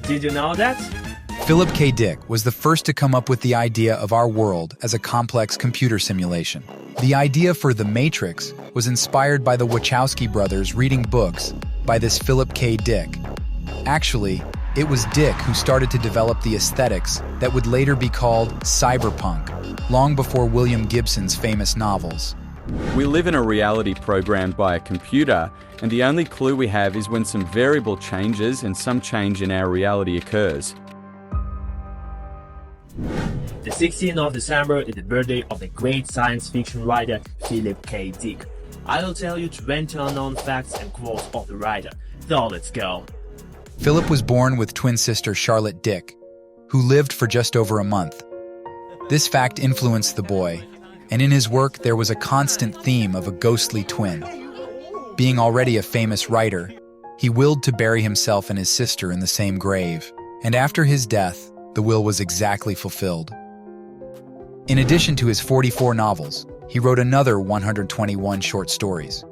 Did you know that? Philip K. Dick was the first to come up with the idea of our world as a complex computer simulation. The idea for The Matrix was inspired by the Wachowski brothers reading books by this Philip K. Dick. Actually, it was Dick who started to develop the aesthetics that would later be called cyberpunk, long before William Gibson's famous novels. We live in a reality programmed by a computer, and the only clue we have is when some variable changes and some change in our reality occurs. The 16th of December is the birthday of the great science fiction writer Philip K. Dick. I will tell you 20 unknown facts and quotes of the writer. So let's go. Philip was born with twin sister Charlotte Dick, who lived for just over a month. This fact influenced the boy, and in his work there was a constant theme of a ghostly twin. Being already a famous writer, he willed to bury himself and his sister in the same grave, and after his death, the will was exactly fulfilled. In addition to his 44 novels, he wrote another 121 short stories.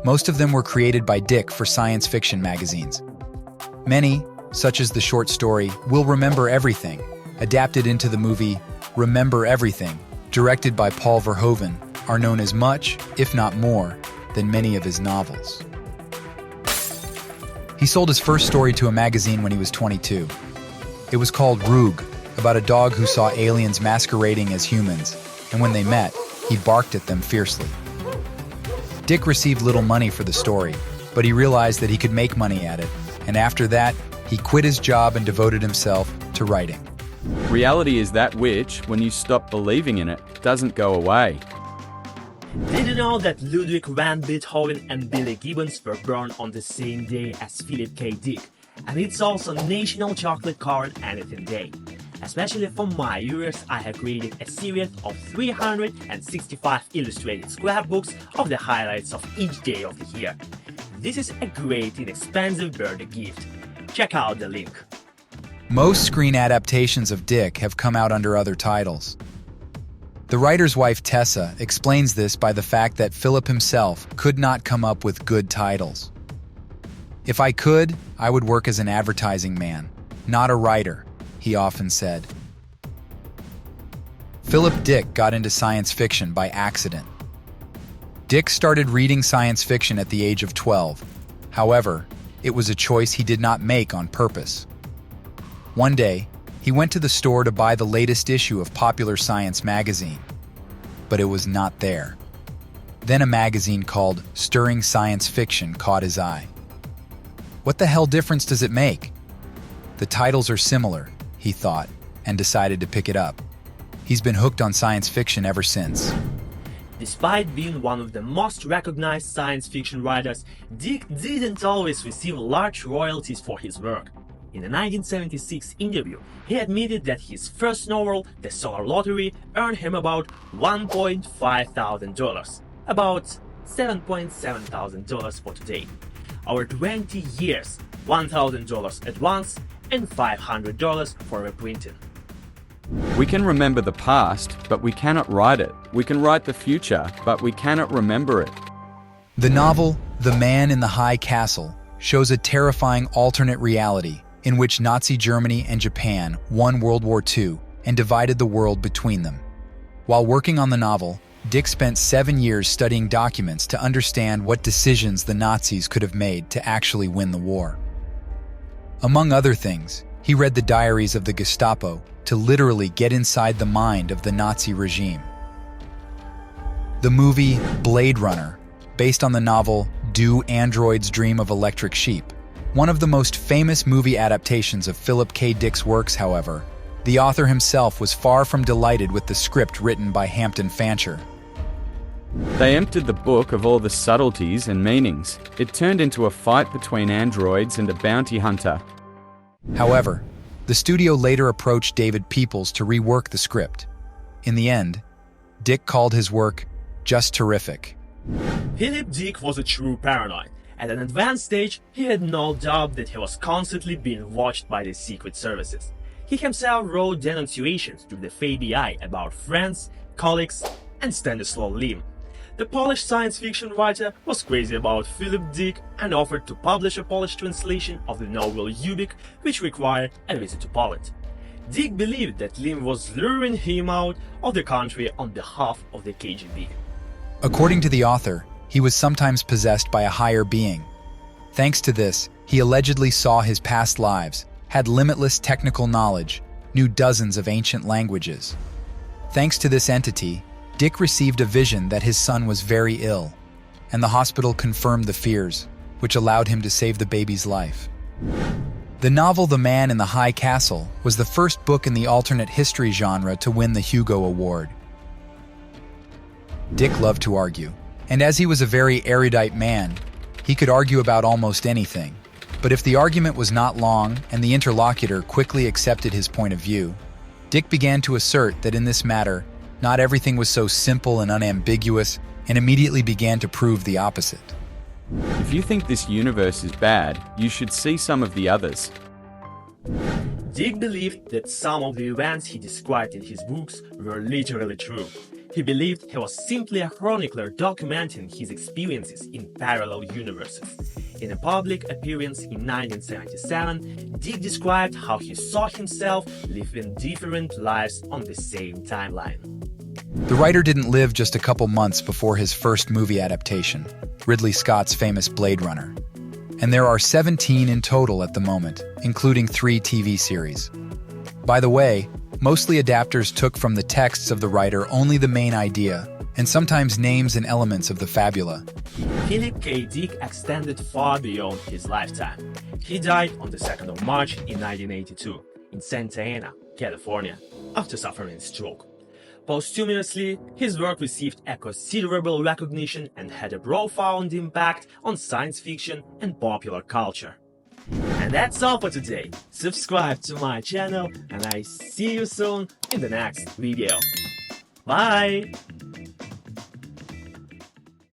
Most of them were created by Dick for science fiction magazines. Many, such as the short story We'll Remember Everything, adapted into the movie Remember Everything, directed by Paul Verhoeven, are known as much, if not more, than many of his novels. He sold his first story to a magazine when he was 22. It was called Roog, about a dog who saw aliens masquerading as humans, and when they met, he barked at them fiercely. Dick received little money for the story, but he realized that he could make money at it, and after that, he quit his job and devoted himself to writing. Reality is that which, when you stop believing in it, doesn't go away. Did you know that Ludwig van Beethoven and Billy Gibbons were born on the same day as Philip K. Dick? And it's also National Chocolate Covered Anything Day. Especially for my viewers, I have created a series of 365 illustrated scrapbooks of the highlights of each day of the year. This is a great inexpensive birthday gift. Check out the link. Most screen adaptations of Dick have come out under other titles. The writer's wife Tessa explains this by the fact that Philip himself could not come up with good titles. "If I could, I would work as an advertising man, not a writer," he often said. Philip Dick got into science fiction by accident. Dick started reading science fiction at the age of 12. However, it was a choice he did not make on purpose. One day, he went to the store to buy the latest issue of Popular Science magazine, but it was not there. Then a magazine called Stirring Science Fiction caught his eye. What the hell difference does it make? The titles are similar, he thought, and decided to pick it up. He's been hooked on science fiction ever since. Despite being one of the most recognized science fiction writers, Dick didn't always receive large royalties for his work. In a 1976 interview, he admitted that his first novel, The Solar Lottery, earned him about $1.5 thousand, about $7.7 thousand for today. Over 20 years, $1,000 at once, and $500 for reprinting. We can remember the past, but we cannot write it. We can write the future, but we cannot remember it. The novel, The Man in the High Castle, shows a terrifying alternate reality in which Nazi Germany and Japan won World War II and divided the world between them. While working on the novel, Dick spent 7 years studying documents to understand what decisions the Nazis could have made to actually win the war. Among other things, he read the diaries of the Gestapo to literally get inside the mind of the Nazi regime. The movie Blade Runner, based on the novel Do Androids Dream of Electric Sheep, one of the most famous movie adaptations of Philip K. Dick's works, however, the author himself was far from delighted with the script written by Hampton Fancher. They emptied the book of all the subtleties and meanings. It turned into a fight between androids and a bounty hunter. However, the studio later approached David Peoples to rework the script. In the end, Dick called his work just terrific. Philip Dick was a true paranoid. At an advanced stage, he had no doubt that he was constantly being watched by the secret services. He himself wrote denunciations to the FBI about friends, colleagues, and Stanislaw Lem. The Polish science fiction writer was crazy about Philip Dick and offered to publish a Polish translation of the novel Ubik, which required a visit to Poland. Dick believed that Lim was luring him out of the country on behalf of the KGB. According to the author, he was sometimes possessed by a higher being. Thanks to this, he allegedly saw his past lives, had limitless technical knowledge, knew dozens of ancient languages. Thanks to this entity, Dick received a vision that his son was very ill, and the hospital confirmed the fears, which allowed him to save the baby's life. The novel The Man in the High Castle was the first book in the alternate history genre to win the Hugo Award. Dick loved to argue, and as he was a very erudite man, he could argue about almost anything. But if the argument was not long and the interlocutor quickly accepted his point of view, Dick began to assert that in this matter, not everything was so simple and unambiguous, and immediately began to prove the opposite. If you think this universe is bad, you should see some of the others. Dick believed that some of the events he described in his books were literally true. He believed he was simply a chronicler documenting his experiences in parallel universes. In a public appearance in 1977, Dick described how he saw himself living different lives on the same timeline. The writer didn't live just a couple months before his first movie adaptation, Ridley Scott's famous Blade Runner. And there are 17 in total at the moment, including 3 TV series. By the way, mostly adapters took from the texts of the writer only the main idea, and sometimes names and elements of the fabula. Philip K. Dick extended far beyond his lifetime. He died on the 2nd of March in 1982 in Santa Ana, California, after suffering a stroke. Posthumously, his work received a considerable recognition and had a profound impact on science fiction and popular culture. And that's all for today. Subscribe to my channel and I see you soon in the next video. Bye!